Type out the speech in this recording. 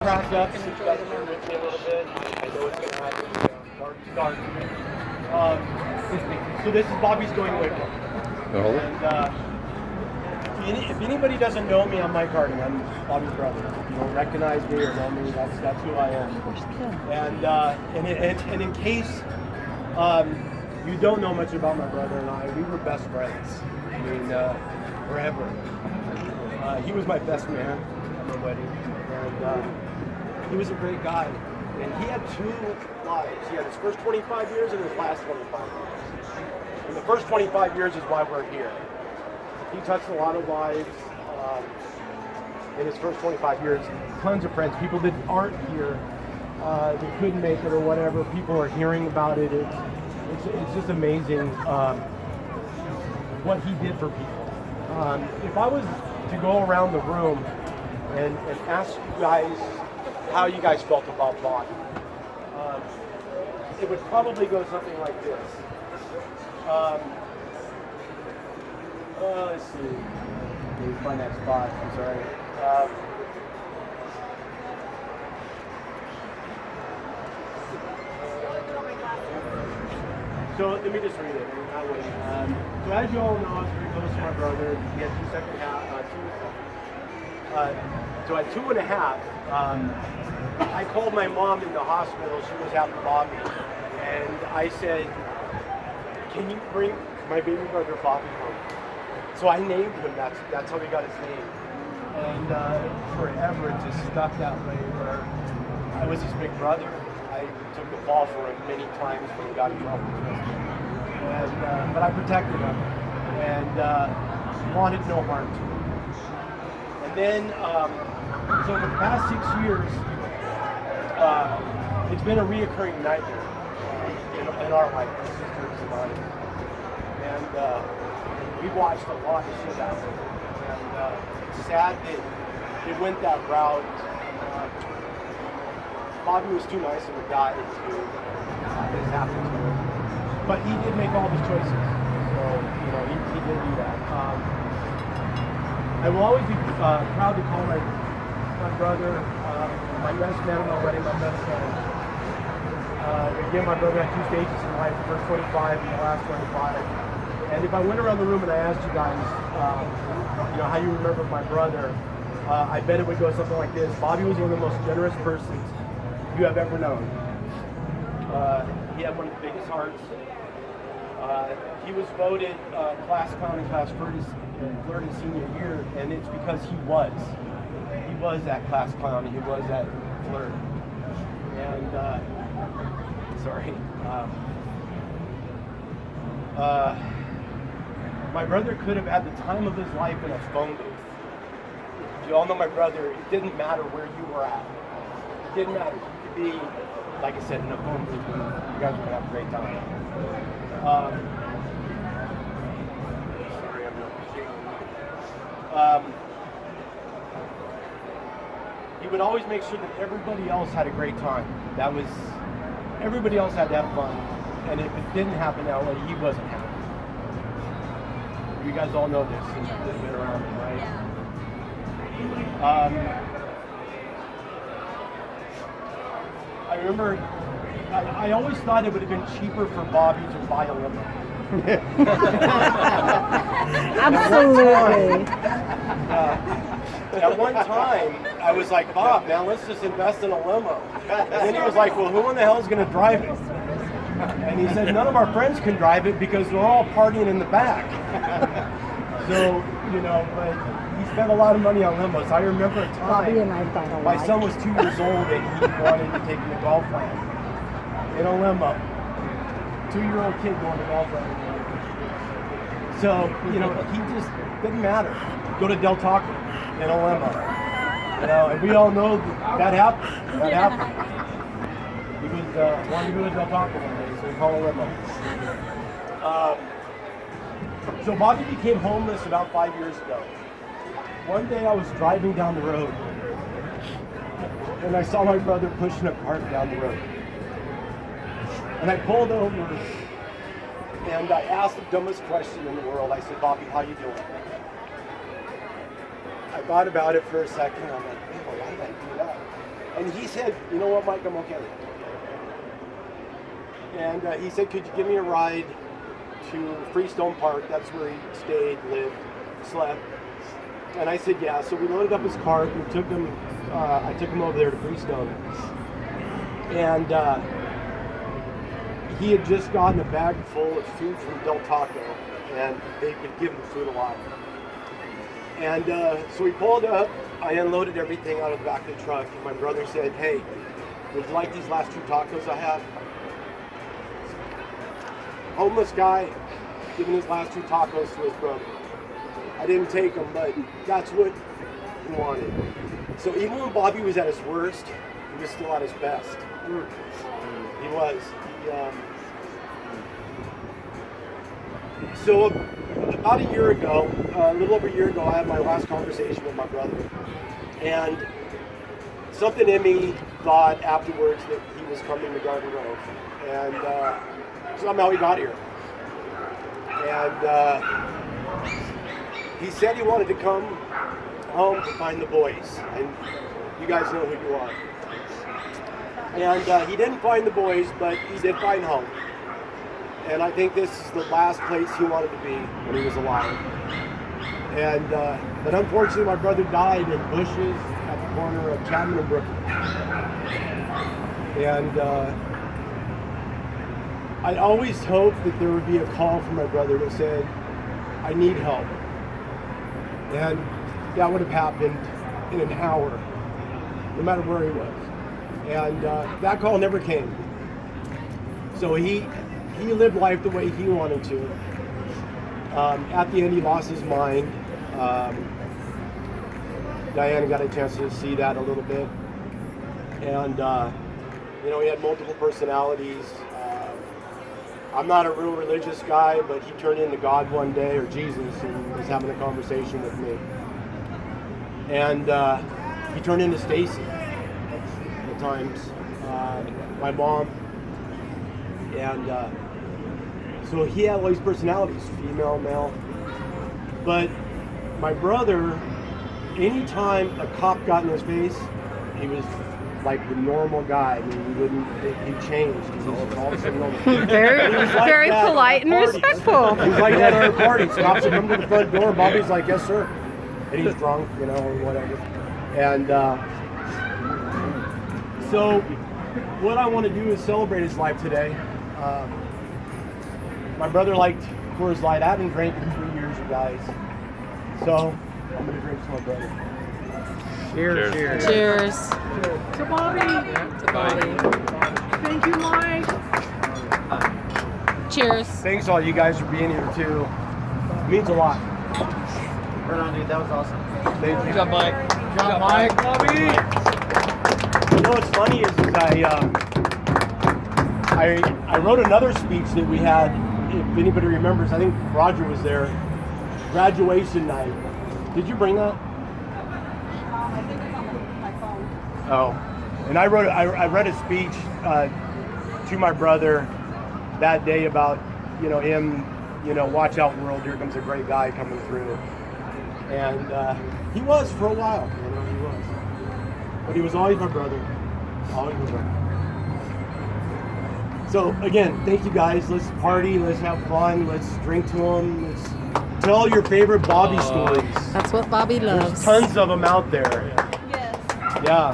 Crack up so you guys can with me a little bit. I know it's going to happen. Start. So this is Bobby's going away party. And if anybody doesn't know me, I'm Mike Harding. I'm Bobby's brother. If you don't recognize me or know me, that's who I am. And in case you don't know much about my brother and I, we were best friends. I mean, forever. He was my best man at my wedding, and he was a great guy. And he had two lives. He had his first 25 years and his last 25 years. And the first 25 years is why we're here. He touched a lot of lives in his first 25 years. Tons of friends, people that aren't here, that couldn't make it or whatever. People are hearing about it. It's just amazing what he did for people. If I was to go around the room and ask you guys how you guys felt about Bobby, it would probably go something like this. Let's see. Let me find that spot. I'm sorry. So let me just read it. So as you all know, I was very close to my brother. He had so at 2.5, I called my mom in the hospital. She was having Bobby, and I said, "Can you bring my baby brother Bobby home?" So I named him. That's how he got his name. And forever it just stuck that way. Where I was his big brother. I took the fall for him many times when he got in trouble. But I protected him and wanted no harm to him. And then, so for the past 6 years, it's been a reoccurring nightmare in our life, my sisters and mine. And we watched a lot of shit happen. And it's sad that it went that route. Bobby was too nice of a guy to have this happen to him. But he did make all the choices. So, he did do that. I will always be proud to call my brother, my best man at my wedding, my best friend. Again, my brother had 2 stages in life, the first 25 and the last 25. And if I went around the room and I asked you guys, how you remember my brother, I bet it would go something like this. Bobby was one of the most generous persons you have ever known. He had one of the biggest hearts. He was voted class clown in class flirt his senior year, and it's because he was that class clown. He was that flirt. And my brother could have had the time of his life in a phone booth. You all know my brother. It didn't matter where you were at. It didn't matter. You could be, like I said, in a phone booth, and you guys are gonna have a great time. He would always make sure that everybody else had a great time. Everybody else had to have fun. And if it didn't happen that way, he wasn't happy. You guys all know this since you've been around him, right? I remember, I always thought it would have been cheaper for Bobby to buy a limo. Absolutely. At one time, I was like, Bob, now let's just invest in a limo. And then he was like, well, who in the hell is going to drive it? And he said, none of our friends can drive it because they're all partying in the back. So, but he spent a lot of money on limos. I remember a Bobby and I time, thought alike. my son was 2 years old and he wanted to take me to golf land in a limo. 2-year-old kid going to golf land. So, he just didn't matter. Go to Del Taco in a limo. And we all know that happened. That happened. He was wanting to go to Del Taco one day, so he called a limo. So Bobby became homeless about 5 years ago. One day I was driving down the road, and I saw my brother pushing a cart down the road. And I pulled over, and I asked the dumbest question in the world. I said, Bobby, how you doing? I thought about it for a second. I'm like, why did I do that? And he said, you know what, Mike, I'm okay. And he said, could you give me a ride to Freestone Park? That's where he stayed, lived, slept. And I said, yeah. So we loaded up his cart and took him. I took him over there to Freestone. And he had just gotten a bag full of food from Del Taco, and they'd been giving food a lot. And so we pulled up. I unloaded everything out of the back of the truck, and my brother said, hey, would you like these last 2 tacos I have? Homeless guy giving his last 2 tacos to his brother. I didn't take them, but that's what he wanted. So even when Bobby was at his worst, he was still at his best. He was. So about a year ago, a little over a year ago, I had my last conversation with my brother. And something in me thought afterwards that he was coming to Garden Grove. And somehow he got here. And he said he wanted to come home to find the boys. And you guys know who you are. And he didn't find the boys, but he did find home. And I think this is the last place he wanted to be when he was alive. And but unfortunately, my brother died in bushes at the corner of Chapman and Brooklyn. And I always hoped that there would be a call from my brother that said, I need help. And that would have happened in an hour, no matter where he was. And that call never came. So he lived life the way he wanted to. At the end, he lost his mind. Diana got a chance to see that a little bit. And, you know, he had multiple personalities. I'm not a real religious guy, but he turned into God one day, or Jesus, and was having a conversation with me. And he turned into Stacy at times, my mom. And so he had all these personalities, female, male. But my brother, anytime a cop got in his face, he was like the normal guy. I mean, he changed. He was all of a sudden normal. Very polite and respectful. He was like that at our parties. Cops would come to the front door, Bobby's like, yes, sir. And he's drunk, you know, or whatever. And so what I want to do is celebrate his life today. My brother liked Coors Light. I haven't drank in 3 years, you guys. So I'm going to drink to my brother. Cheers. Cheers. Cheers. To Bobby. To Bobby. Thank you, Mike. Cheers. Thanks all you guys for being here too. It means a lot. Right on, dude. That was awesome. Thank you. Good job, Mike. Good job, Mike. Bobby. You know what's funny is I wrote another speech that we had. If anybody remembers, I think Roger was there. Graduation night. Did you bring that? I think it's on my phone. Oh, and I read a speech to my brother that day about, you know, him, you know, watch out world, here comes a great guy coming through. And he was for a while, you know, he was. But he was always my brother, always my brother. So again, thank you guys. Let's party, let's have fun, let's drink to them, let's tell your favorite Bobby stories. That's what Bobby loves. There's tons of them out there. Yes. Yeah.